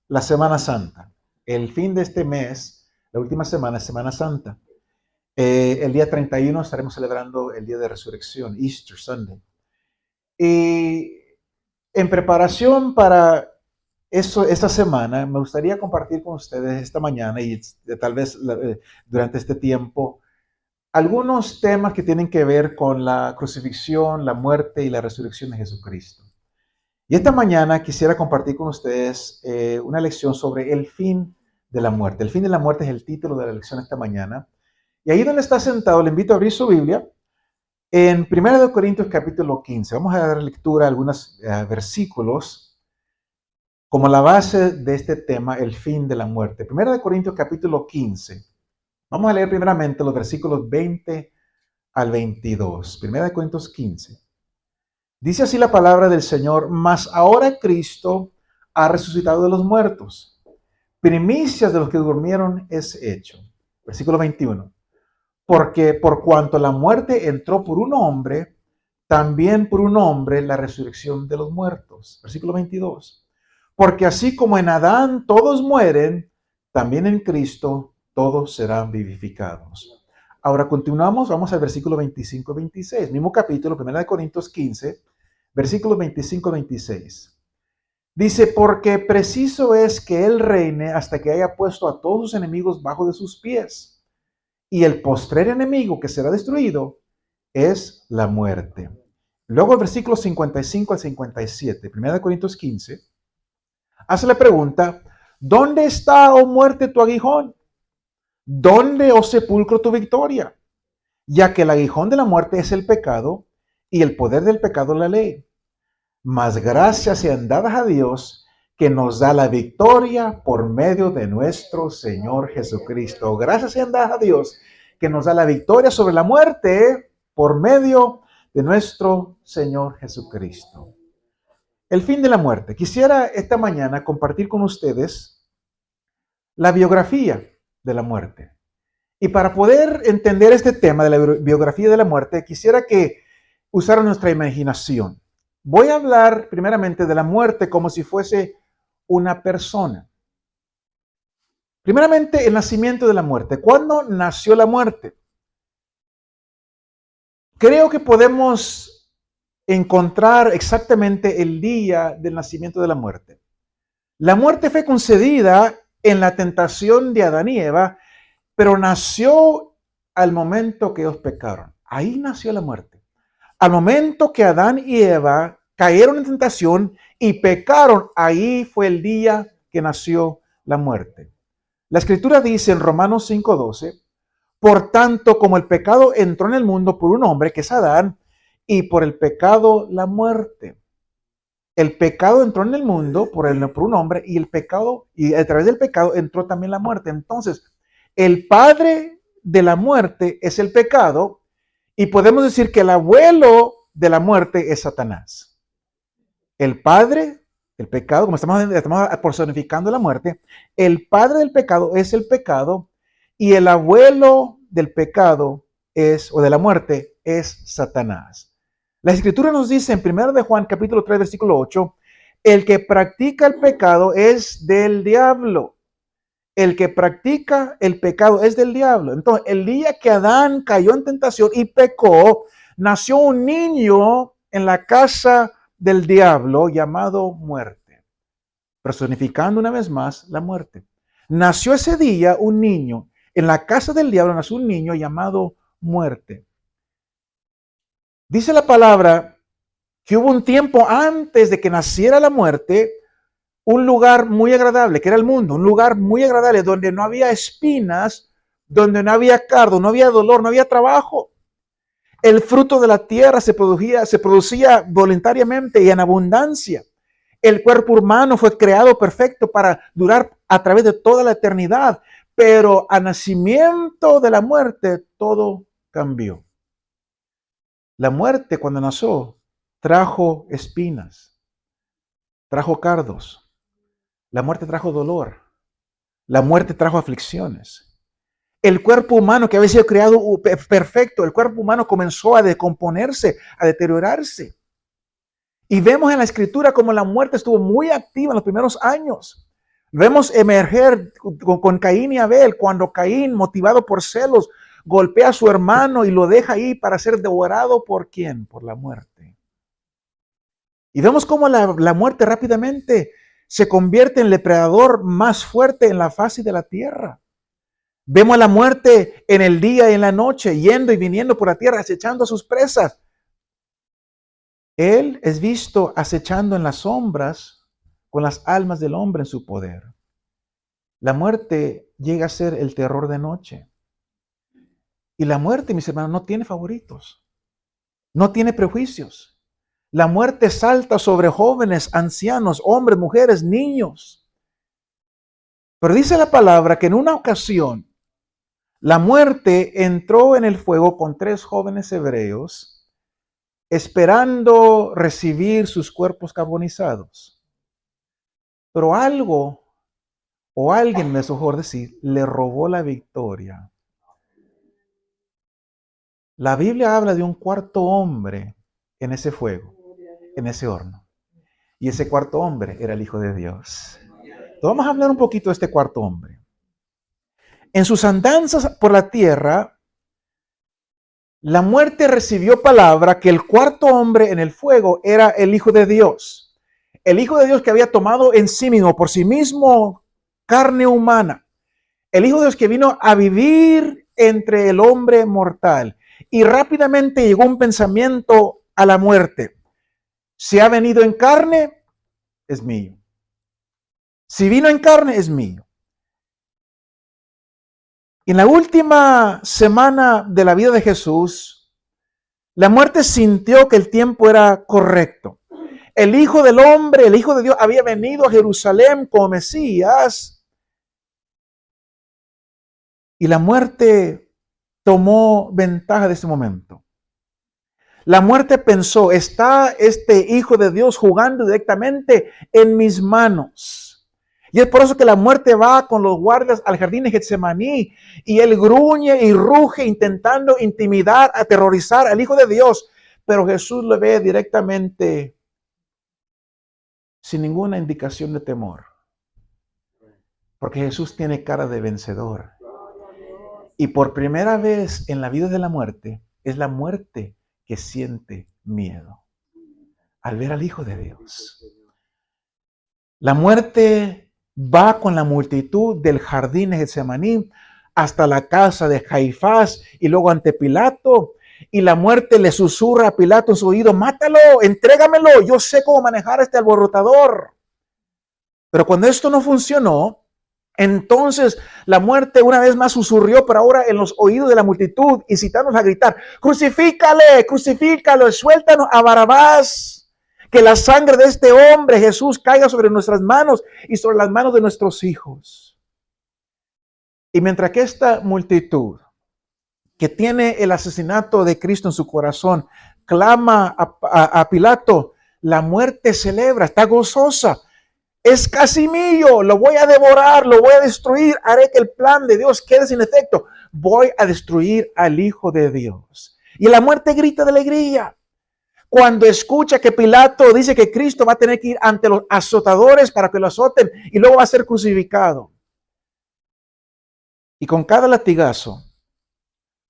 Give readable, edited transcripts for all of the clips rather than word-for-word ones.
la Semana Santa. El fin de este mes, la última semana es Semana Santa. El día 31 estaremos celebrando el día de resurrección, Easter Sunday. Y en preparación para esta semana, me gustaría compartir con ustedes esta mañana y tal vez durante este tiempo algunos temas que tienen que ver con la crucifixión, la muerte y la resurrección de Jesucristo. Y esta mañana quisiera compartir con ustedes una lección sobre el fin de la muerte. El fin de la muerte es el título de la lección esta mañana. Y ahí donde está sentado, le invito a abrir su Biblia en 1 Corintios capítulo 15. Vamos a dar lectura a algunos versículos como la base de este tema, el fin de la muerte. 1 Corintios capítulo 15. Vamos a leer primeramente los versículos 20 al 22. 1 Corintios 15. Dice así la palabra del Señor: mas ahora Cristo ha resucitado de los muertos. Primicias de los que durmieron es hecho. Versículo 21. Porque por cuanto la muerte entró por un hombre, también por un hombre la resurrección de los muertos. Versículo 22. Porque así como en Adán todos mueren, también en Cristo todos serán vivificados. Ahora continuamos, vamos al versículo 25 y 26. Mismo capítulo, 1 Corintios 15. Versículos 25 y 26. Dice, porque preciso es que Él reine hasta que haya puesto a todos sus enemigos bajo de sus pies. Y el postrer enemigo que será destruido es la muerte. Luego el versículo 55 al 57, 1 Corintios 15, hace la pregunta, ¿dónde está, oh muerte, tu aguijón? ¿Dónde, oh sepulcro, tu victoria? Ya que el aguijón de la muerte es el pecado y el poder del pecado la ley. Mas gracias sean dadas a Dios que nos da la victoria por medio de nuestro Señor Jesucristo. Gracias sean dadas a Dios que nos da la victoria sobre la muerte por medio de nuestro Señor Jesucristo. El fin de la muerte. Quisiera esta mañana compartir con ustedes la biografía de la muerte. Y para poder entender este tema de la biografía de la muerte, quisiera que usaran nuestra imaginación. Voy a hablar primeramente de la muerte como si fuese una persona. Primeramente, el nacimiento de la muerte. ¿Cuándo nació la muerte? Creo que podemos encontrar exactamente el día del nacimiento de la muerte. La muerte fue concedida en la tentación de Adán y Eva, pero nació al momento que ellos pecaron. Ahí nació la muerte. Al momento que Adán y Eva cayeron en tentación y pecaron, ahí fue el día que nació la muerte. La escritura dice en Romanos 5:12, por tanto, como el pecado entró en el mundo por un hombre, que es Adán, y por el pecado la muerte. El pecado entró en el mundo por un hombre y el pecado, y a través del pecado entró también la muerte. Entonces, el padre de la muerte es el pecado y podemos decir que el abuelo de la muerte es Satanás. El padre del pecado, como estamos personificando la muerte, el padre del pecado es el pecado y el abuelo del pecado o de la muerte es Satanás. La escritura nos dice en 1 de Juan capítulo 3 versículo 8, el que practica el pecado es del diablo. El que practica el pecado es del diablo. Entonces, el día que Adán cayó en tentación y pecó, nació un niño en la casa del diablo llamado muerte, personificando una vez más la muerte. Nació ese día un niño, en la casa del diablo nació un niño llamado muerte. Dice la palabra que hubo un tiempo antes de que naciera la muerte, un lugar muy agradable, que era el mundo, un lugar muy agradable donde no había espinas, donde no había cardo, no había dolor, no había trabajo. El fruto de la tierra se producía voluntariamente y en abundancia. El cuerpo humano fue creado perfecto para durar a través de toda la eternidad, pero al nacimiento de la muerte todo cambió. La muerte cuando nació trajo espinas, trajo cardos. La muerte trajo dolor. La muerte trajo aflicciones. El cuerpo humano que había sido creado perfecto, el cuerpo humano comenzó a decomponerse, a deteriorarse. Y vemos en la escritura como la muerte estuvo muy activa en los primeros años. Vemos emerger con Caín y Abel, cuando Caín, motivado por celos, golpea a su hermano y lo deja ahí para ser devorado ¿por quién? Por la muerte. Y vemos cómo la muerte rápidamente se convierte en el depredador más fuerte en la faz de la tierra. Vemos a la muerte en el día y en la noche, yendo y viniendo por la tierra, acechando a sus presas. Él es visto acechando en las sombras con las almas del hombre en su poder. La muerte llega a ser el terror de noche. Y la muerte, mis hermanos, no tiene favoritos, no tiene prejuicios. La muerte salta sobre jóvenes, ancianos, hombres, mujeres, niños. Pero dice la palabra que en una ocasión la muerte entró en el fuego con 3 jóvenes hebreos, esperando recibir sus cuerpos carbonizados. Pero algo o alguien, es mejor decir, le robó la victoria. La Biblia habla de un cuarto hombre en ese fuego, en ese horno. Y ese cuarto hombre era el Hijo de Dios. Entonces vamos a hablar un poquito de este cuarto hombre. En sus andanzas por la tierra, la muerte recibió palabra que el cuarto hombre en el fuego era el Hijo de Dios. El Hijo de Dios que había tomado en sí mismo, por sí mismo, carne humana. El Hijo de Dios que vino a vivir entre el hombre mortal. Y rápidamente llegó un pensamiento a la muerte. Si ha venido en carne, es mío. Si vino en carne, es mío. En la última semana de la vida de Jesús, la muerte sintió que el tiempo era correcto. El Hijo del Hombre, el Hijo de Dios, había venido a Jerusalén como Mesías. Y la muerte tomó ventaja de ese momento. La muerte pensó, está este Hijo de Dios jugando directamente en mis manos. Y es por eso que la muerte va con los guardias al jardín de Getsemaní y él gruñe y ruge intentando intimidar, aterrorizar al Hijo de Dios. Pero Jesús lo ve directamente sin ninguna indicación de temor. Porque Jesús tiene cara de vencedor. Y por primera vez en la vida de la muerte, es la muerte que siente miedo al ver al Hijo de Dios. La muerte va con la multitud del jardín de Getsemaní hasta la casa de Caifás y luego ante Pilato. Y la muerte le susurra a Pilato en su oído, mátalo, entrégamelo, yo sé cómo manejar a este alborotador. Pero cuando esto no funcionó, entonces la muerte una vez más susurrió, pero ahora en los oídos de la multitud, incitándonos a gritar, crucifícale, crucifícalo, suéltanos a Barrabás. Que la sangre de este hombre, Jesús, caiga sobre nuestras manos y sobre las manos de nuestros hijos. Y mientras que esta multitud que tiene el asesinato de Cristo en su corazón, clama a Pilato, la muerte celebra, está gozosa. Es casi mío, lo voy a devorar, lo voy a destruir, haré que el plan de Dios quede sin efecto. Voy a destruir al Hijo de Dios. Y la muerte grita de alegría. Cuando escucha que Pilato dice que Cristo va a tener que ir ante los azotadores para que lo azoten y luego va a ser crucificado. Y con cada latigazo,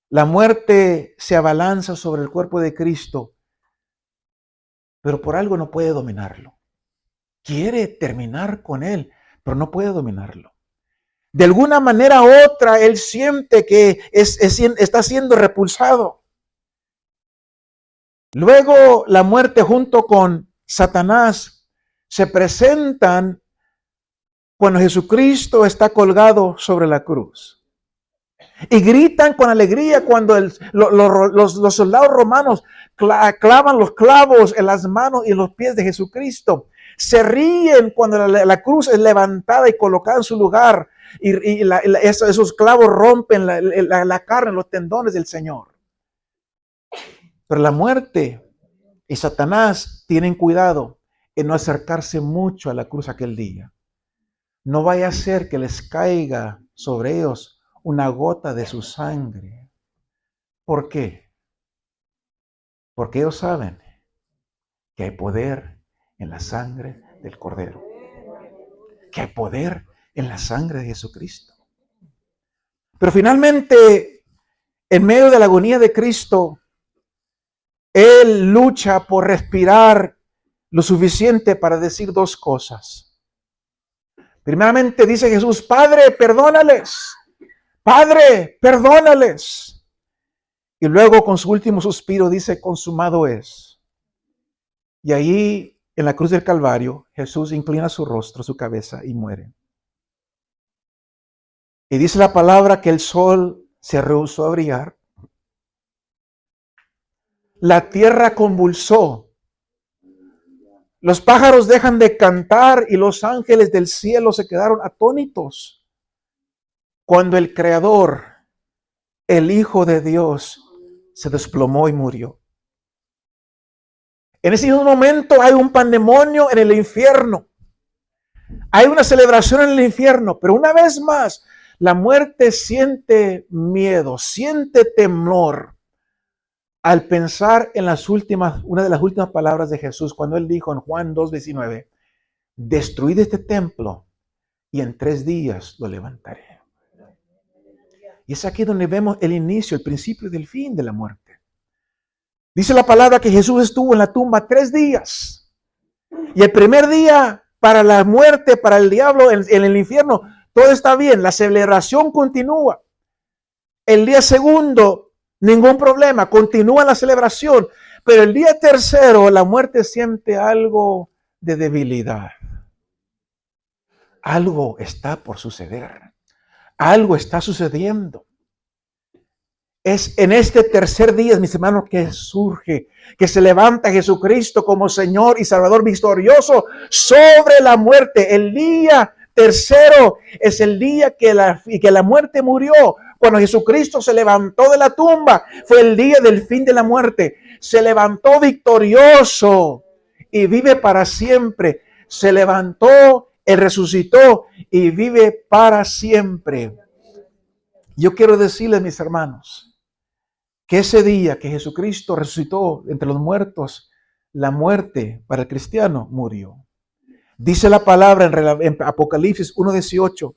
la muerte se abalanza sobre el cuerpo de Cristo, pero por algo no puede dominarlo. Quiere terminar con él, pero no puede dominarlo. De alguna manera u otra, él siente que está siendo repulsado. Luego la muerte junto con Satanás se presentan cuando Jesucristo está colgado sobre la cruz. Y gritan con alegría cuando los soldados romanos clavan los clavos en las manos y en los pies de Jesucristo. Se ríen cuando la cruz es levantada y colocada en su lugar. Y esos clavos rompen la carne, los tendones del Señor. Pero la muerte y Satanás tienen cuidado en no acercarse mucho a la cruz aquel día. No vaya a ser que les caiga sobre ellos una gota de su sangre. ¿Por qué? Porque ellos saben que hay poder en la sangre del Cordero. Que hay poder en la sangre de Jesucristo. Pero finalmente, en medio de la agonía de Cristo, Él lucha por respirar lo suficiente para decir dos cosas. Primeramente dice Jesús: Padre, perdónales. Padre, perdónales. Y luego con su último suspiro dice: consumado es. Y ahí en la cruz del Calvario, Jesús inclina su rostro, su cabeza y muere. Y dice la palabra que el sol se rehusó a brillar. La tierra convulsó. Los pájaros dejan de cantar y los ángeles del cielo se quedaron atónitos cuando el Creador, el Hijo de Dios, se desplomó y murió. En ese mismo momento hay un pandemonio en el infierno. Hay una celebración en el infierno, pero una vez más, la muerte siente miedo, siente temor al pensar en una de las últimas palabras de Jesús, cuando Él dijo en Juan 2:19, destruid este templo y en 3 días lo levantaré. Y es aquí donde vemos el inicio, el principio del fin de la muerte. Dice la palabra que Jesús estuvo en la tumba 3 días. Y el primer día, para la muerte, para el diablo, en el infierno, todo está bien, la celebración continúa. El día segundo, ningún problema, continúa la celebración. Pero el día tercero, la muerte siente algo de debilidad. Algo está por suceder. Algo está sucediendo. Es en este tercer día, mis hermanos, que surge, que se levanta Jesucristo como Señor y Salvador victorioso sobre la muerte. El día tercero es el día que la muerte murió. Cuando Jesucristo se levantó de la tumba, fue el día del fin de la muerte. Se levantó victorioso y vive para siempre. Se levantó, Él resucitó y vive para siempre. Yo quiero decirles, mis hermanos, que ese día que Jesucristo resucitó entre los muertos, la muerte para el cristiano murió. Dice la palabra en Apocalipsis 1:18,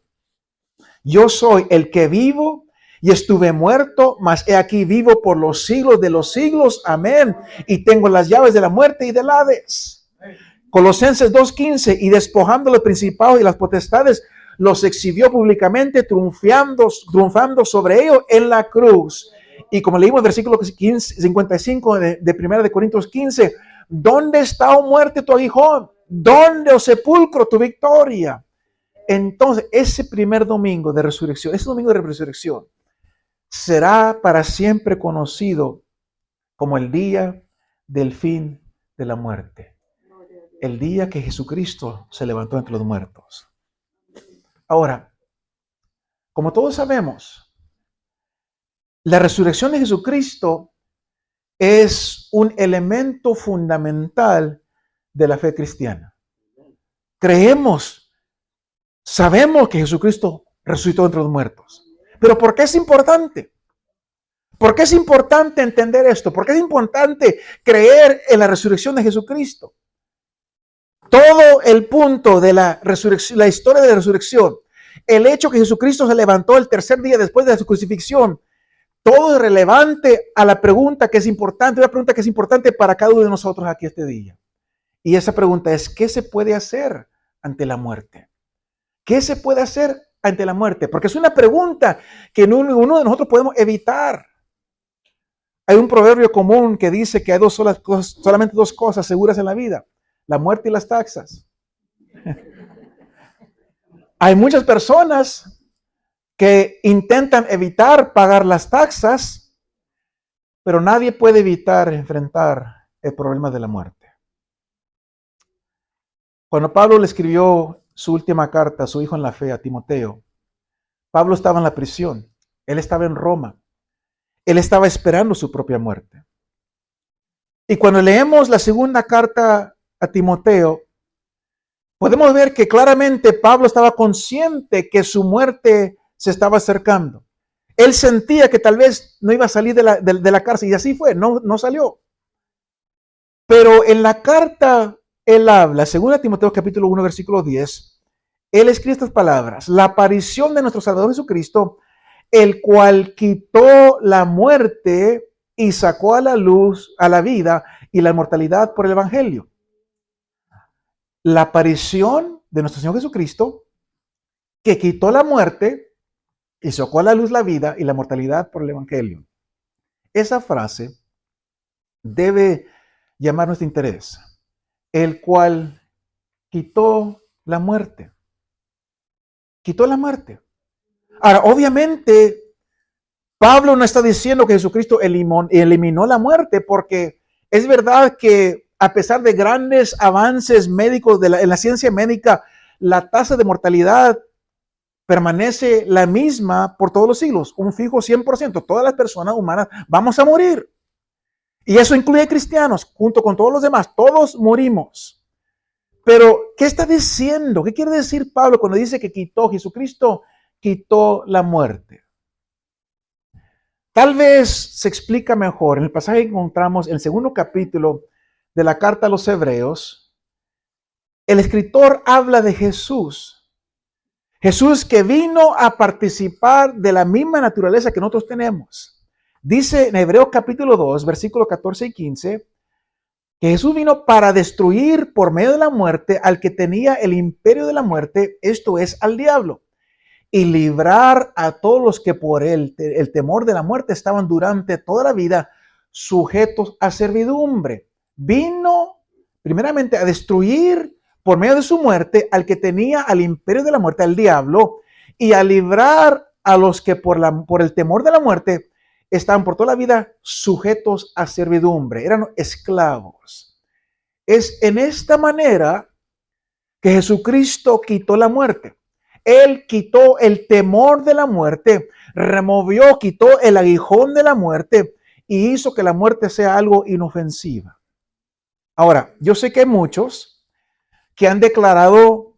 yo soy el que vivo y estuve muerto, mas he aquí vivo por los siglos de los siglos, amén, y tengo las llaves de la muerte y del Hades. Colosenses 2:15, y despojando los principados y las potestades, los exhibió públicamente, triunfando sobre ellos en la cruz. Y como leímos el versículo 55 de 1 de Corintios 15, ¿dónde está, oh muerte, tu aguijón? ¿Dónde, oh sepulcro, tu victoria? Entonces, ese primer domingo de resurrección, ese domingo de resurrección, será para siempre conocido como el día del fin de la muerte. El día que Jesucristo se levantó entre los muertos. Ahora, como todos sabemos, la resurrección de Jesucristo es un elemento fundamental de la fe cristiana. Sabemos que Jesucristo resucitó entre los muertos. Pero ¿por qué es importante? ¿Por qué es importante entender esto? ¿Por qué es importante creer en la resurrección de Jesucristo? Todo el punto de la resurrección, la historia de la resurrección, el hecho que Jesucristo se levantó el tercer día después de su crucifixión, todo es relevante a la pregunta que es importante, una pregunta que es importante para cada uno de nosotros aquí este día. Y esa pregunta es, ¿qué se puede hacer ante la muerte? ¿Qué se puede hacer ante la muerte? Porque es una pregunta que uno de nosotros podemos evitar. Hay un proverbio común que dice que hay solamente 2 cosas seguras en la vida: la muerte y las taxas. Hay muchas personas que intentan evitar pagar las taxas, pero nadie puede evitar enfrentar el problema de la muerte. Cuando Pablo le escribió su última carta a su hijo en la fe, a Timoteo, Pablo estaba en la prisión, él estaba en Roma, él estaba esperando su propia muerte. Y cuando leemos la segunda carta a Timoteo, podemos ver que claramente Pablo estaba consciente que su muerte se estaba acercando. Él sentía que tal vez no iba a salir de la cárcel, y así fue, no salió. Pero en la carta él habla, según Timoteo capítulo 1, versículo 10, él escribe estas palabras: la aparición de nuestro Salvador Jesucristo, el cual quitó la muerte y sacó a la luz, a la vida y la inmortalidad por el Evangelio. La aparición de nuestro Señor Jesucristo, que quitó la muerte y sacó a la luz la vida y la mortalidad por el Evangelio. Esa frase debe llamar nuestro interés. El cual quitó la muerte. Quitó la muerte. Ahora, obviamente, Pablo no está diciendo que Jesucristo eliminó la muerte, porque es verdad que a pesar de grandes avances médicos en la ciencia médica, la tasa de mortalidad permanece la misma por todos los siglos, un fijo 100%. Todas las personas humanas vamos a morir. Y eso incluye cristianos, junto con todos los demás. Todos morimos. Pero, ¿qué está diciendo? ¿Qué quiere decir Pablo cuando dice que Jesucristo quitó la muerte? Tal vez se explica mejor en el pasaje que encontramos en el segundo capítulo de la carta a los Hebreos. El escritor habla de Jesús. Jesús que vino a participar de la misma naturaleza que nosotros tenemos. Dice en Hebreos capítulo 2, versículos 14 y 15, que Jesús vino para destruir por medio de la muerte al que tenía el imperio de la muerte, esto es, al diablo, y librar a todos los que por el temor de la muerte estaban durante toda la vida sujetos a servidumbre. Vino primeramente a destruir por medio de su muerte al que tenía al imperio de la muerte, al diablo, y a librar a los que por el temor de la muerte estaban por toda la vida sujetos a servidumbre, eran esclavos. Es en esta manera que Jesucristo quitó la muerte. Él quitó el temor de la muerte, quitó el aguijón de la muerte y hizo que la muerte sea algo inofensiva. Ahora, yo sé que hay muchos que han declarado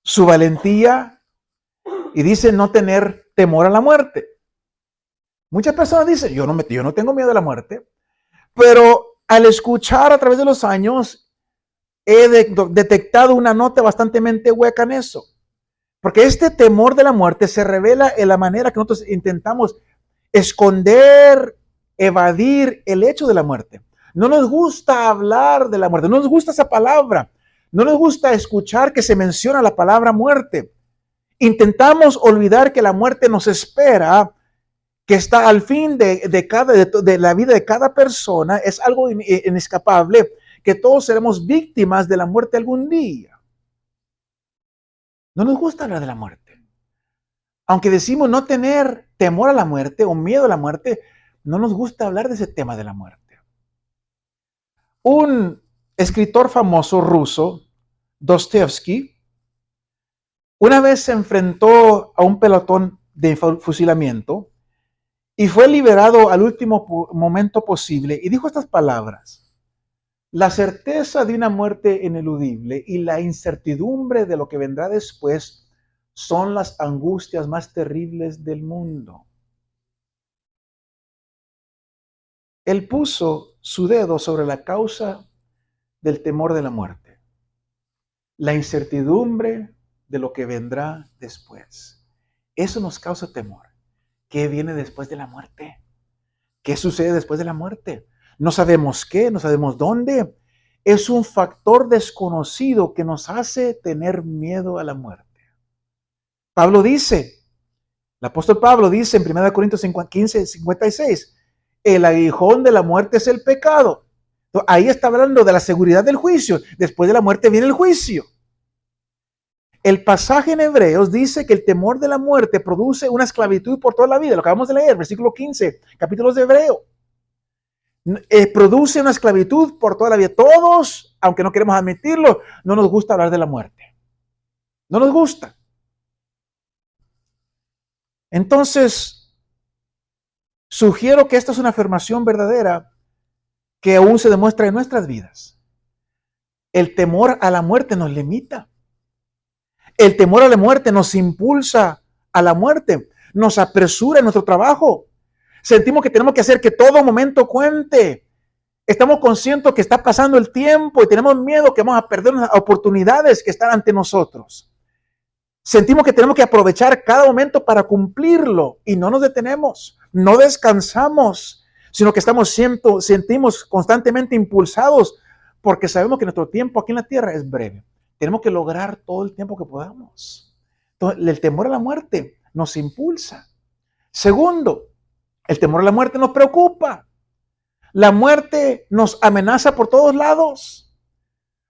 su valentía y dicen no tener temor a la muerte. Muchas personas dicen, yo no tengo miedo a la muerte, pero al escuchar a través de los años, he detectado una nota bastante hueca en eso. Porque este temor de la muerte se revela en la manera que nosotros intentamos esconder, evadir el hecho de la muerte. No nos gusta hablar de la muerte, no nos gusta esa palabra, no nos gusta escuchar que se menciona la palabra muerte. Intentamos olvidar que la muerte nos espera, que está al fin de la vida de cada persona, es algo inescapable, que todos seremos víctimas de la muerte algún día. No nos gusta hablar de la muerte. Aunque decimos no tener temor a la muerte o miedo a la muerte, no nos gusta hablar de ese tema de la muerte. Un escritor famoso ruso, Dostoyevsky, una vez se enfrentó a un pelotón de fusilamiento y fue liberado al último momento posible y dijo estas palabras: la certeza de una muerte ineludible y la incertidumbre de lo que vendrá después son las angustias más terribles del mundo. Él puso su dedo sobre la causa del temor de la muerte, la incertidumbre de lo que vendrá después. Eso nos causa temor. ¿Qué viene después de la muerte? ¿Qué sucede después de la muerte? No sabemos qué, no sabemos dónde. Es un factor desconocido que nos hace tener miedo a la muerte. Pablo dice, el apóstol Pablo dice en 1 Corintios 15, 56, el aguijón de la muerte es el pecado. Entonces, ahí está hablando de la seguridad del juicio. Después de la muerte viene el juicio. El pasaje en Hebreos dice que el temor de la muerte produce una esclavitud por toda la vida. Lo acabamos de leer, versículo 15, capítulos de Hebreo. Produce una esclavitud por toda la vida. Todos, aunque no queremos admitirlo, no nos gusta hablar de la muerte. No nos gusta. Entonces, sugiero que esta es una afirmación verdadera que aún se demuestra en nuestras vidas. El temor a la muerte nos limita. El temor a la muerte nos impulsa a la muerte, nos apresura en nuestro trabajo. Sentimos que tenemos que hacer que todo momento cuente. Estamos conscientes que está pasando el tiempo y tenemos miedo que vamos a perder las oportunidades que están ante nosotros. Sentimos que tenemos que aprovechar cada momento para cumplirlo y no nos detenemos, no descansamos, sino que sentimos constantemente impulsados porque sabemos que nuestro tiempo aquí en la tierra es breve. Tenemos que lograr todo el tiempo que podamos. Entonces, el temor a la muerte nos impulsa. Segundo, el temor a la muerte nos preocupa. La muerte nos amenaza por todos lados.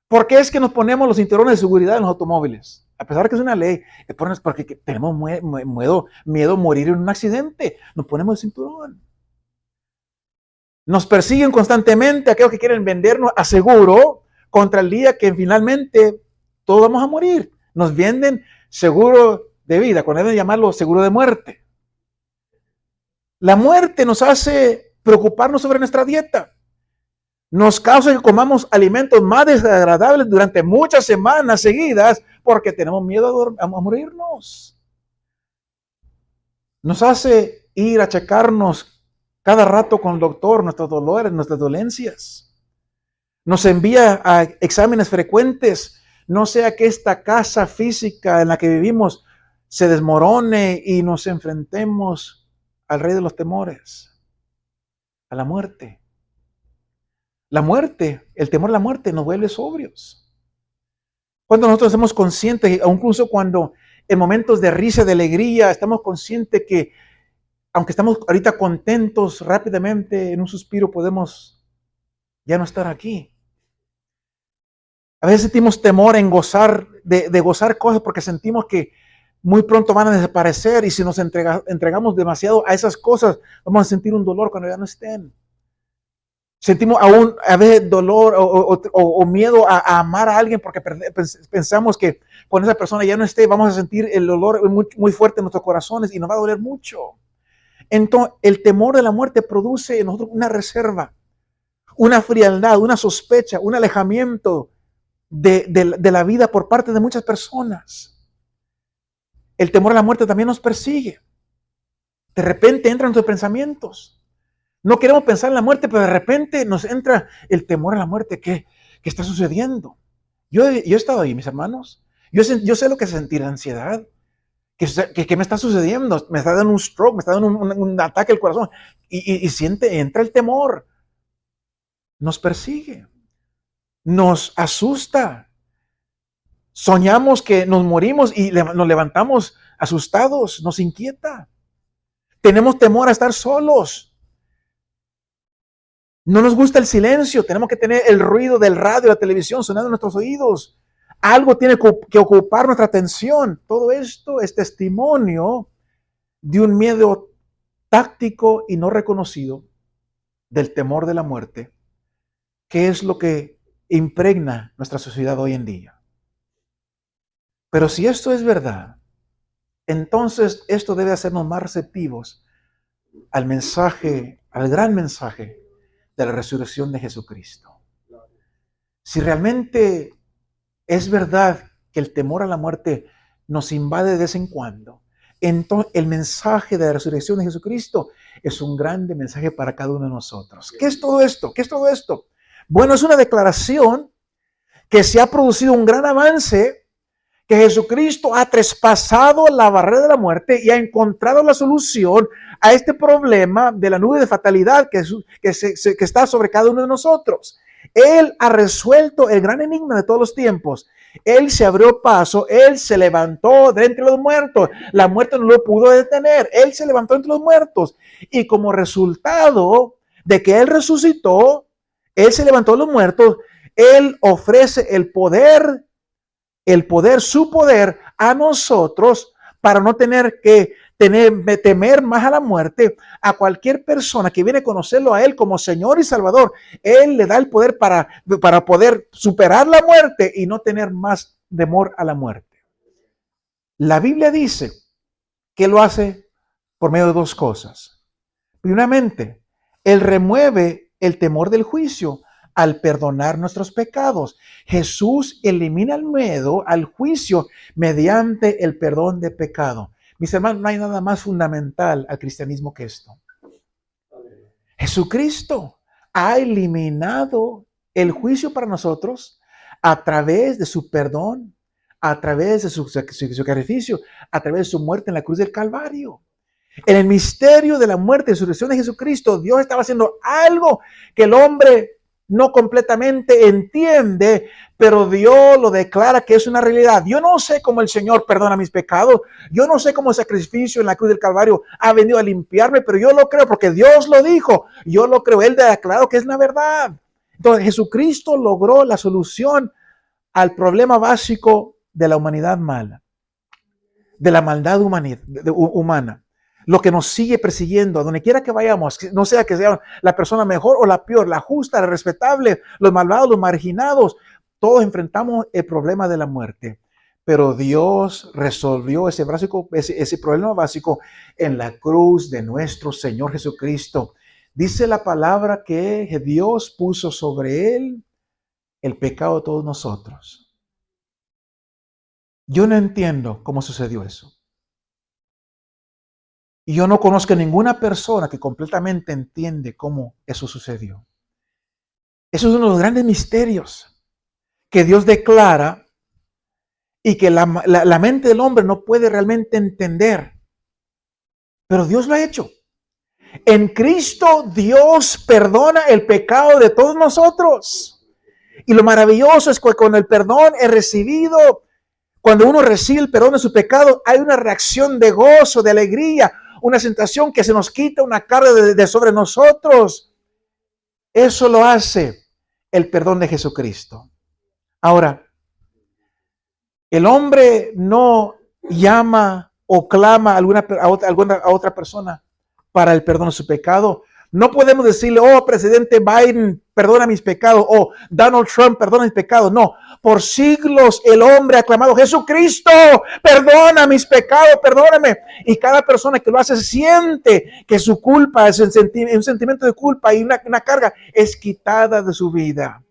¿Por qué es que nos ponemos los cinturones de seguridad en los automóviles? A pesar de que es una ley, es porque tenemos miedo a morir en un accidente. Nos ponemos el cinturón. Nos persiguen constantemente aquellos que quieren vendernos a seguro contra el día que finalmente todos vamos a morir. Nos venden seguro de vida, cuando deben llamarlo seguro de muerte. La muerte nos hace preocuparnos sobre nuestra dieta. Nos causa que comamos alimentos más desagradables durante muchas semanas seguidas porque tenemos miedo a morirnos. Nos hace ir a checarnos cada rato con el doctor nuestros dolores, nuestras dolencias. Nos envía a exámenes frecuentes, no sea que esta casa física en la que vivimos se desmorone y nos enfrentemos al rey de los temores, a la muerte. La muerte, el temor a la muerte nos vuelve sobrios. Cuando nosotros somos conscientes, incluso cuando en momentos de risa, de alegría, estamos conscientes que aunque estamos ahorita contentos, rápidamente en un suspiro podemos ya no estar aquí. A veces sentimos temor en gozar, de gozar cosas porque sentimos que muy pronto van a desaparecer y si nos entregamos demasiado a esas cosas, vamos a sentir un dolor cuando ya no estén. Sentimos aún a veces dolor o miedo a amar a alguien porque pensamos que cuando esa persona ya no esté, vamos a sentir el dolor muy fuerte en nuestros corazones y nos va a doler mucho. Entonces, el temor de la muerte produce en nosotros una reserva, una frialdad, una sospecha, un alejamiento de la vida por parte de muchas personas. El temor a la muerte también nos persigue. De repente entran nuestros pensamientos. No queremos pensar en la muerte, pero de repente nos entra el temor a la muerte. ¿Qué está sucediendo? Yo he estado ahí, mis hermanos. Yo sé lo que es sentir ansiedad. ¿Qué me está sucediendo? Me está dando un stroke, me está dando un ataque al corazón. Y entra el temor. Nos persigue. Nos asusta. Soñamos que nos morimos y nos levantamos asustados. Nos inquieta. Tenemos temor a estar solos. No nos gusta el silencio, tenemos que tener el ruido del radio, la televisión sonando en nuestros oídos. Algo tiene que ocupar nuestra atención. Todo esto es testimonio de un miedo táctico y no reconocido del temor de la muerte, que es lo que impregna nuestra sociedad hoy en día. Pero si esto es verdad, entonces esto debe hacernos más receptivos al mensaje, al gran mensaje de la resurrección de Jesucristo. Si realmente es verdad que el temor a la muerte nos invade de vez en cuando, entonces el mensaje de la resurrección de Jesucristo es un grande mensaje para cada uno de nosotros. ¿Qué es todo esto? ¿Qué es todo esto? Bueno, es una declaración que se ha producido un gran avance, que Jesucristo ha traspasado la barrera de la muerte y ha encontrado la solución a este problema de la nube de fatalidad que está sobre cada uno de nosotros. Él ha resuelto el gran enigma de todos los tiempos. Él se abrió paso, Él se levantó de entre los muertos. La muerte no lo pudo detener. Él se levantó entre los muertos. Y como resultado de que Él resucitó, Él se levantó de los muertos, Él ofrece el poder, su poder a nosotros para no tener que temer más a la muerte. A cualquier persona que viene a conocerlo a Él como Señor y Salvador, Él le da el poder para poder superar la muerte y no tener más temor a la muerte. La Biblia dice que lo hace por medio de dos cosas. Primeramente, Él remueve el temor del juicio al perdonar nuestros pecados. Jesús elimina el miedo al juicio mediante el perdón de pecado. Mis hermanos, no hay nada más fundamental al cristianismo que esto. Jesucristo ha eliminado el juicio para nosotros a través de su perdón, a través de su sacrificio, a través de su muerte en la cruz del Calvario. En el misterio de la muerte y resurrección de Jesucristo, Dios estaba haciendo algo que el hombre no completamente entiende, pero Dios lo declara que es una realidad. Yo no sé cómo el Señor perdona mis pecados. Yo no sé cómo el sacrificio en la cruz del Calvario ha venido a limpiarme, pero yo lo creo porque Dios lo dijo. Yo lo creo. Él declaró que es la verdad. Entonces Jesucristo logró la solución al problema básico de la humanidad mala, de la maldad humana. Lo que nos sigue persiguiendo, a donde quiera que vayamos, no sea que sea la persona mejor o la peor, la justa, la respetable, los malvados, los marginados, todos enfrentamos el problema de la muerte. Pero Dios resolvió ese problema básico en la cruz de nuestro Señor Jesucristo. Dice la palabra que Dios puso sobre él el pecado de todos nosotros. Yo no entiendo cómo sucedió eso. Y yo no conozco a ninguna persona que completamente entiende cómo eso sucedió. Eso es uno de los grandes misterios que Dios declara y que la mente del hombre no puede realmente entender. Pero Dios lo ha hecho. En Cristo Dios perdona el pecado de todos nosotros. Y lo maravilloso es que con el perdón he recibido, cuando uno recibe el perdón de su pecado, hay una reacción de gozo, de alegría, una sensación que se nos quita una carga de sobre nosotros. Eso lo hace el perdón de Jesucristo. Ahora, el hombre no llama o clama a otra persona para el perdón de su pecado. No podemos decirle, oh, presidente Biden, perdona mis pecados, o Donald Trump, perdona mis pecados. No, por siglos el hombre ha clamado, Jesucristo, perdona mis pecados, perdóname. Y cada persona que lo hace siente que su culpa es un sentimiento de culpa y una carga es quitada de su vida.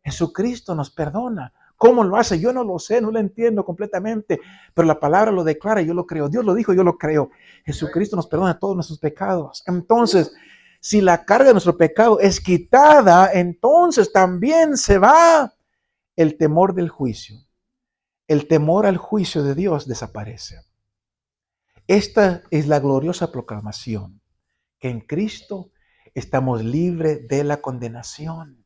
Jesucristo nos perdona. ¿Cómo lo hace? Yo no lo sé, no lo entiendo completamente, pero la palabra lo declara y yo lo creo. Dios lo dijo, yo lo creo. Jesucristo nos perdona todos nuestros pecados. Entonces, si la carga de nuestro pecado es quitada, entonces también se va el temor del juicio. El temor al juicio de Dios desaparece. Esta es la gloriosa proclamación, que en Cristo estamos libres de la condenación.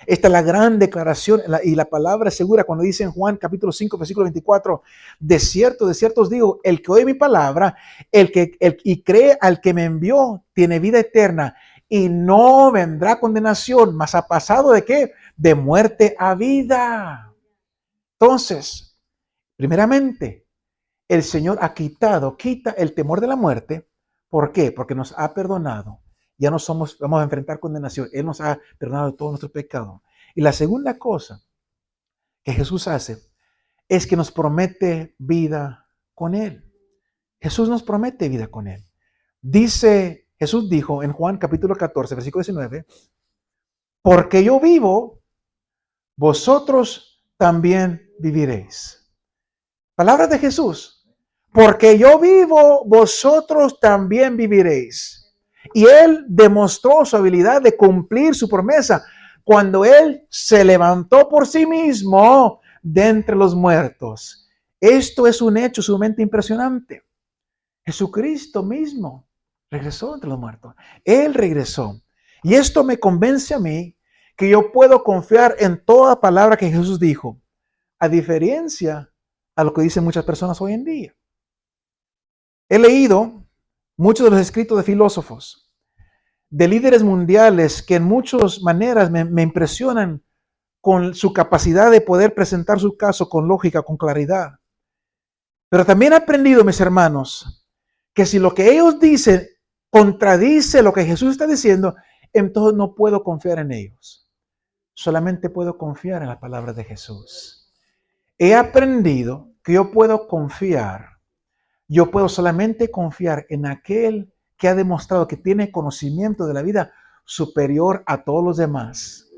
Esta es la gran declaración y la palabra segura cuando dice en Juan capítulo 5, versículo 24, de cierto os digo, el que oye mi palabra, y cree al que me envió, tiene vida eterna y no vendrá condenación, mas ha pasado ¿de qué? De muerte a vida. Entonces, primeramente, el Señor quita el temor de la muerte. ¿Por qué? Porque nos ha perdonado. Ya no vamos a enfrentar condenación. Él nos ha perdonado de todo nuestro pecado. Y la segunda cosa que Jesús hace es que nos promete vida con Él. Jesús nos promete vida con Él. Jesús dijo en Juan capítulo 14, versículo 19, porque yo vivo, vosotros también viviréis. Palabras de Jesús. Porque yo vivo, vosotros también viviréis. Y Él demostró su habilidad de cumplir su promesa cuando Él se levantó por sí mismo de entre los muertos. Esto es un hecho sumamente impresionante. Jesucristo mismo regresó entre los muertos. Él regresó. Y esto me convence a mí que yo puedo confiar en toda palabra que Jesús dijo, a diferencia a lo que dicen muchas personas hoy en día. He leído muchos de los escritos de filósofos, de líderes mundiales que en muchas maneras me impresionan con su capacidad de poder presentar su caso con lógica, con claridad. Pero también he aprendido, mis hermanos, que si lo que ellos dicen contradice lo que Jesús está diciendo, entonces no puedo confiar en ellos. Solamente puedo confiar en las palabras de Jesús. He aprendido que yo puedo solamente confiar en aquel que ha demostrado que tiene conocimiento de la vida superior a todos los demás.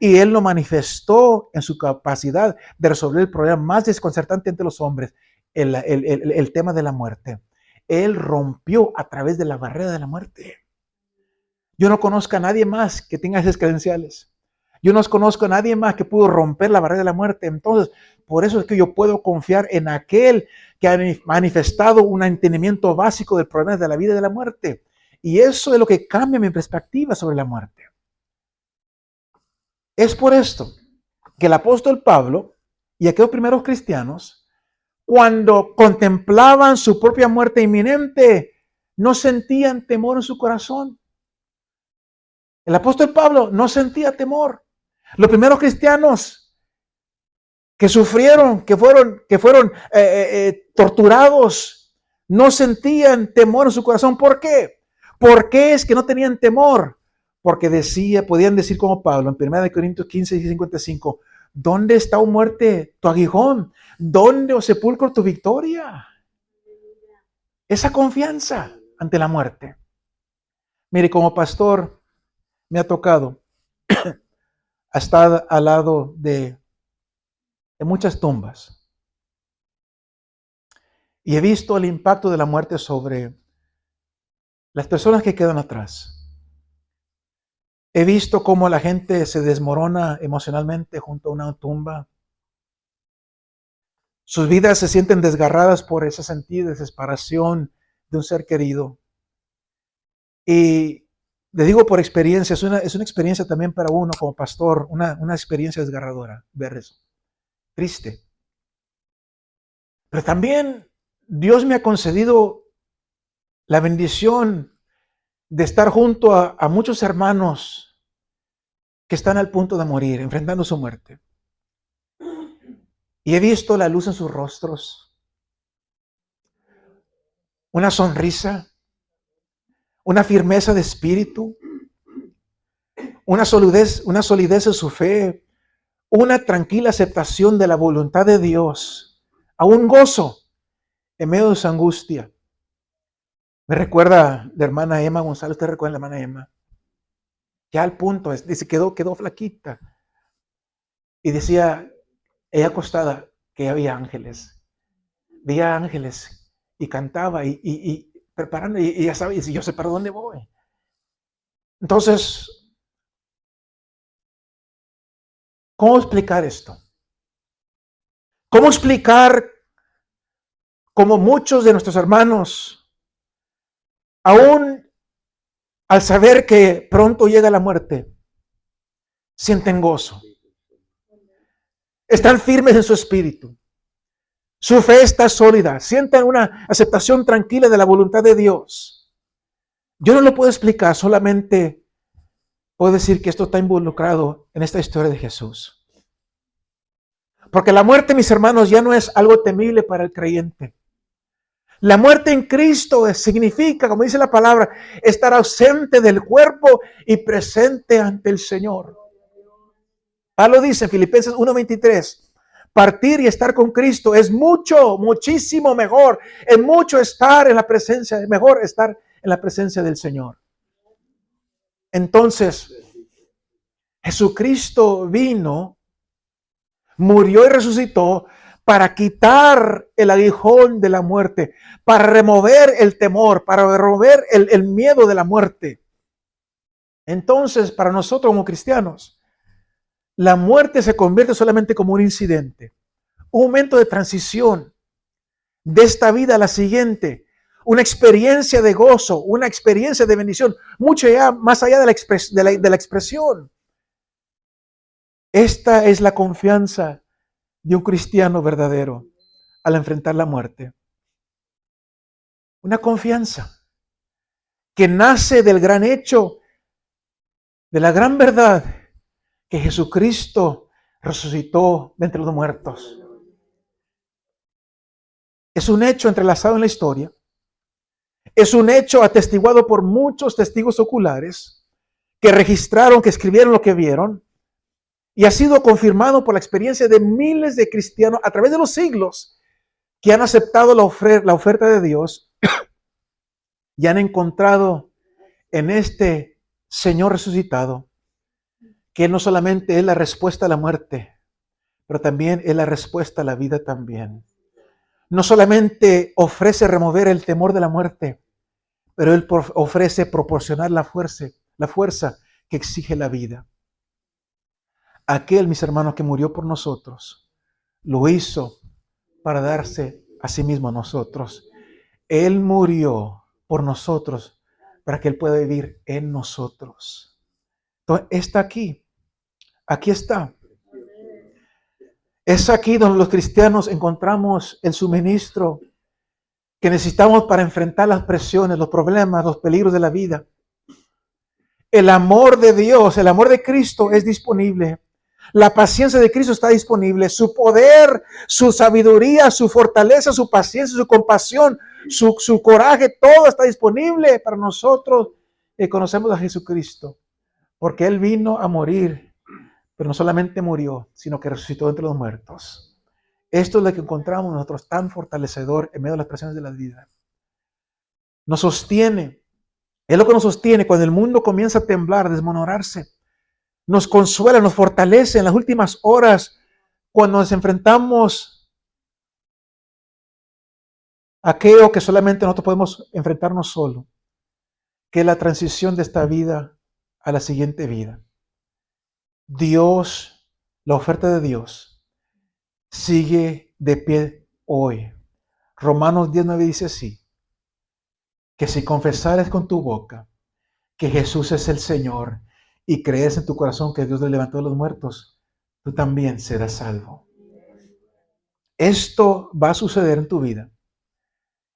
Y Él lo manifestó en su capacidad de resolver el problema más desconcertante entre los hombres, el tema de la muerte. Él rompió a través de la barrera de la muerte. Yo no conozco a nadie más que tenga esas credenciales. Yo no conozco a nadie más que pudo romper la barrera de la muerte. Entonces, por eso es que yo puedo confiar en aquel que ha manifestado un entendimiento básico del problema de la vida y de la muerte. Y eso es lo que cambia mi perspectiva sobre la muerte. Es por esto que el apóstol Pablo y aquellos primeros cristianos, cuando contemplaban su propia muerte inminente, no sentían temor en su corazón. El apóstol Pablo no sentía temor. Los primeros cristianos que sufrieron, que fueron torturados, no sentían temor en su corazón. ¿Por qué? ¿Por qué es que no tenían temor? Porque podían decir como Pablo en 1 Corintios 15 y 55, ¿dónde está, oh muerte, tu aguijón? ¿Dónde, oh sepulcro, tu victoria? Esa confianza ante la muerte. Mire, como pastor me ha tocado estar al lado de muchas tumbas. Y he visto el impacto de la muerte sobre las personas que quedan atrás. He visto cómo la gente se desmorona emocionalmente junto a una tumba. Sus vidas se sienten desgarradas por ese sentido de desesperación de un ser querido. Y le digo por experiencia, es una experiencia también para uno como pastor, una experiencia desgarradora ver eso. Triste. Pero también Dios me ha concedido la bendición de estar junto a muchos hermanos que están al punto de morir, enfrentando su muerte. Y he visto la luz en sus rostros, una sonrisa, una firmeza de espíritu, una solidez en su fe, una tranquila aceptación de la voluntad de Dios, a un gozo en medio de su angustia. Me recuerda la hermana Emma González, ¿usted recuerda a la hermana Emma? Ya al punto, dice, quedó flaquita. Y decía, ella acostada, que había ángeles. Veía ángeles y cantaba y preparando, y ya sabe, y yo sé para dónde voy. Entonces, ¿cómo explicar esto? ¿Cómo explicar cómo muchos de nuestros hermanos, aún al saber que pronto llega la muerte, sienten gozo? Están firmes en su espíritu. Su fe está sólida. Sienten una aceptación tranquila de la voluntad de Dios. Yo no lo puedo explicar, solamente puedo decir que esto está involucrado en esta historia de Jesús. Porque la muerte, mis hermanos, ya no es algo temible para el creyente. La muerte en Cristo significa, como dice la palabra, estar ausente del cuerpo y presente ante el Señor. Pablo dice en Filipenses 1:23, partir y estar con Cristo es muchísimo mejor. Es mejor estar en la presencia del Señor. Entonces, Jesucristo vino, murió y resucitó para quitar el aguijón de la muerte, para remover el temor, para remover el miedo de la muerte. Entonces, para nosotros como cristianos, la muerte se convierte solamente como un incidente, un momento de transición de esta vida a la siguiente, una experiencia de gozo, una experiencia de bendición, mucho ya más allá de la expresión. Esta es la confianza de un cristiano verdadero al enfrentar la muerte. Una confianza que nace del gran hecho, de la gran verdad que Jesucristo resucitó de entre los muertos. Es un hecho entrelazado en la historia. Es un hecho atestiguado por muchos testigos oculares que registraron, que escribieron lo que vieron. Y ha sido confirmado por la experiencia de miles de cristianos a través de los siglos que han aceptado la oferta de Dios y han encontrado en este Señor resucitado que no solamente es la respuesta a la muerte, pero también es la respuesta a la vida también. No solamente ofrece remover el temor de la muerte, pero Él ofrece proporcionar la fuerza la fuerza que exige la vida. Aquel, mis hermanos, que murió por nosotros, lo hizo para darse a sí mismo a nosotros. Él murió por nosotros para que Él pueda vivir en nosotros. Entonces, está aquí está. Es aquí donde los cristianos encontramos el suministro que necesitamos para enfrentar las presiones, los problemas, los peligros de la vida. El amor de Dios, el amor de Cristo es disponible. La paciencia de Cristo está disponible. Su poder, su sabiduría, su fortaleza, su paciencia, su compasión, su coraje, todo está disponible para nosotros que conocemos a Jesucristo. Porque Él vino a morir, pero no solamente murió, sino que resucitó entre los muertos. Esto es lo que encontramos nosotros tan fortalecedor en medio de las presiones de la vida. Nos sostiene. Es lo que nos sostiene cuando el mundo comienza a temblar, a desmoronarse. Nos consuela, nos fortalece en las últimas horas cuando nos enfrentamos a aquello que solamente nosotros podemos enfrentarnos solo, que es la transición de esta vida a la siguiente vida. Dios, la oferta de Dios, sigue de pie hoy. Romanos 19 dice así, que si confesares con tu boca que Jesús es el Señor y crees en tu corazón que Dios le levantó de los muertos, tú también serás salvo. Esto va a suceder en tu vida.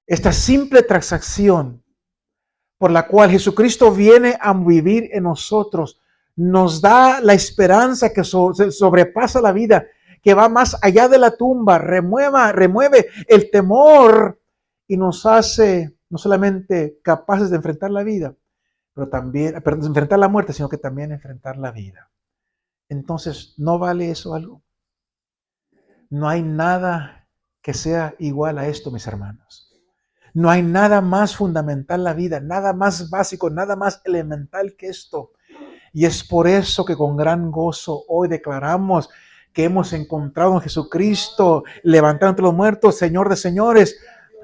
Esta simple transacción por la cual Jesucristo viene a vivir en nosotros nos da la esperanza que sobrepasa la vida, que va más allá de la tumba, remueve el temor y nos hace no solamente capaces de enfrentar la vida, pero también enfrentar la muerte, sino que también enfrentar la vida. Entonces, ¿no vale eso algo? No hay nada que sea igual a esto, mis hermanos. No hay nada más fundamental en la vida, nada más básico, nada más elemental que esto. Y es por eso que con gran gozo hoy declaramos que hemos encontrado en Jesucristo, levantado entre los muertos, Señor de señores,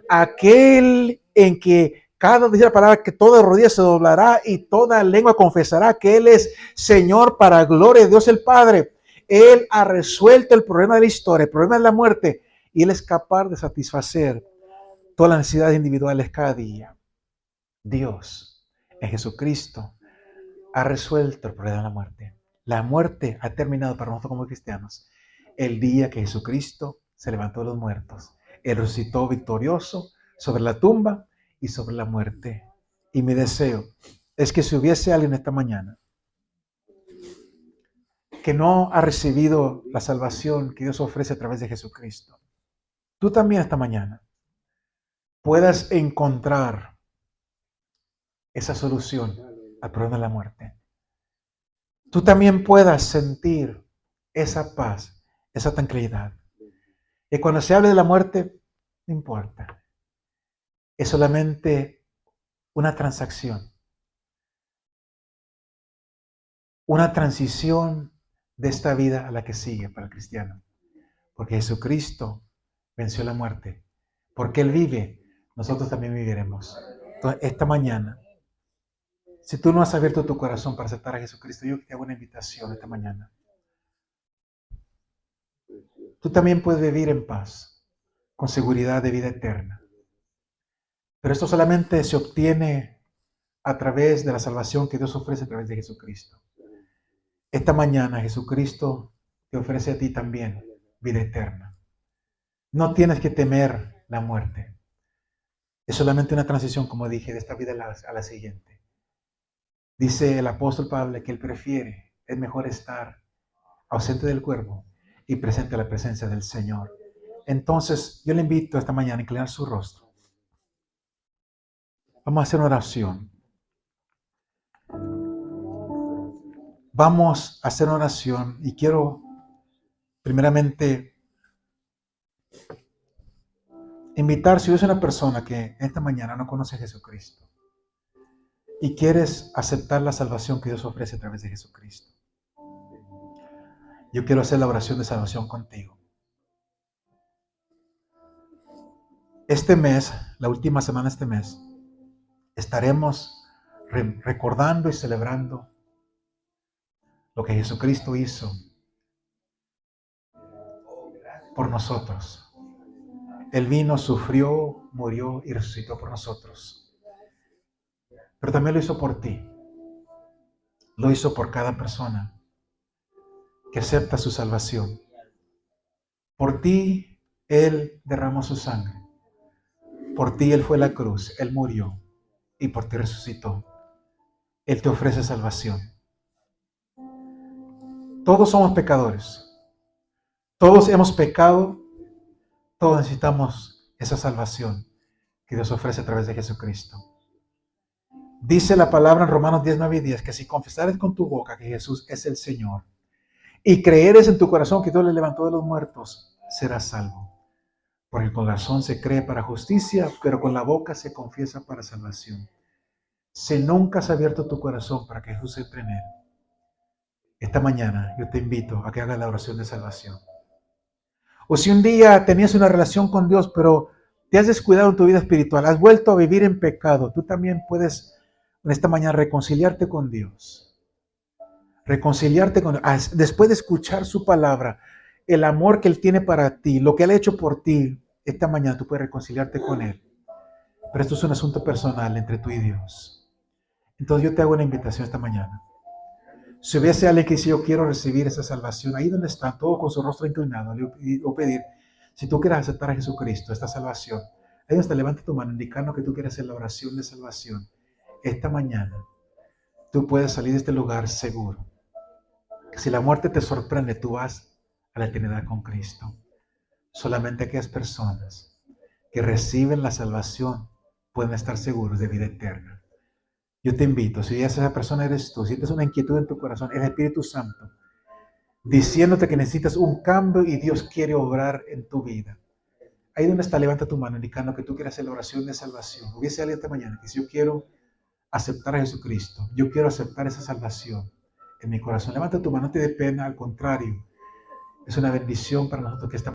aquel en que cada dice la palabra que toda rodilla se doblará y toda lengua confesará que Él es Señor para gloria de Dios el Padre. Él ha resuelto el problema de la historia, el problema de la muerte, y Él es capaz de satisfacer todas las necesidades individuales cada día. Dios, en Jesucristo, ha resuelto el problema de la muerte. La muerte ha terminado para nosotros como cristianos el día que Jesucristo se levantó de los muertos. Él resucitó victorioso sobre la tumba y sobre la muerte. Y mi deseo es que si hubiese alguien esta mañana que no ha recibido la salvación que Dios ofrece a través de Jesucristo, tú también esta mañana puedas encontrar esa solución al problema de la muerte. Tú también puedas sentir esa paz, esa tranquilidad. Y cuando se hable de la muerte, no importa. Es solamente una transacción, una transición de esta vida a la que sigue para el cristiano. Porque Jesucristo venció la muerte. Porque Él vive, nosotros también viviremos. Entonces, esta mañana, si tú no has abierto tu corazón para aceptar a Jesucristo, yo te hago una invitación esta mañana. Tú también puedes vivir en paz, con seguridad de vida eterna. Pero esto solamente se obtiene a través de la salvación que Dios ofrece a través de Jesucristo. Esta mañana Jesucristo te ofrece a ti también vida eterna. No tienes que temer la muerte. Es solamente una transición, como dije, de esta vida a la siguiente. Dice el apóstol Pablo que él prefiere, es mejor estar ausente del cuerpo y presente a la presencia del Señor. Entonces, yo le invito esta mañana a inclinar su rostro. Vamos a hacer una oración. Vamos a hacer una oración y quiero primeramente invitar, si eres una persona que esta mañana no conoce a Jesucristo y quieres aceptar la salvación que Dios ofrece a través de Jesucristo, yo quiero hacer la oración de salvación contigo. Este mes, la última semana de este mes, estaremos recordando y celebrando lo que Jesucristo hizo por nosotros. Él vino, sufrió, murió y resucitó por nosotros. Pero también lo hizo por ti. Lo hizo por cada persona que acepta su salvación. Por ti, Él derramó su sangre. Por ti, Él fue a la cruz. Él murió y por ti resucitó. Él te ofrece salvación. Todos somos pecadores. Todos hemos pecado. Todos necesitamos esa salvación que Dios ofrece a través de Jesucristo. Dice la palabra en Romanos 10, 9 y 10 que si confesares con tu boca que Jesús es el Señor y creeres en tu corazón que Dios le levantó de los muertos, serás salvo. Porque con la razón se cree para justicia, pero con la boca se confiesa para salvación. Si nunca has abierto tu corazón para que Jesús entre en él, esta mañana yo te invito a que hagas la oración de salvación. O si un día tenías una relación con Dios, pero te has descuidado en tu vida espiritual, has vuelto a vivir en pecado, tú también puedes en esta mañana reconciliarte con Dios. Reconciliarte con Dios. Después de escuchar su palabra, el amor que Él tiene para ti, lo que Él ha hecho por ti, esta mañana tú puedes reconciliarte con Él. Pero esto es un asunto personal entre tú y Dios. Entonces yo te hago una invitación esta mañana. Si hubiese alguien que dice, yo quiero recibir esa salvación, ahí donde está, todo con su rostro inclinado, le voy a pedir, si tú quieres aceptar a Jesucristo, esta salvación, ahí donde está, levanta tu mano, indicando que tú quieres hacer la oración de salvación. Esta mañana, tú puedes salir de este lugar seguro. Si la muerte te sorprende, tú vas a la eternidad con Cristo. Solamente aquellas personas que reciben la salvación pueden estar seguros de vida eterna. Yo te invito, si esa persona eres tú, si sientes una inquietud en tu corazón, el Espíritu Santo, diciéndote que necesitas un cambio y Dios quiere obrar en tu vida. Ahí donde está, levanta tu mano, indicando que tú quieres hacer la oración de salvación. Hubiese alguien esta mañana que dice, yo quiero aceptar a Jesucristo, yo quiero aceptar esa salvación en mi corazón. Levanta tu mano, no te dé pena, al contrario, es una bendición para nosotros que esta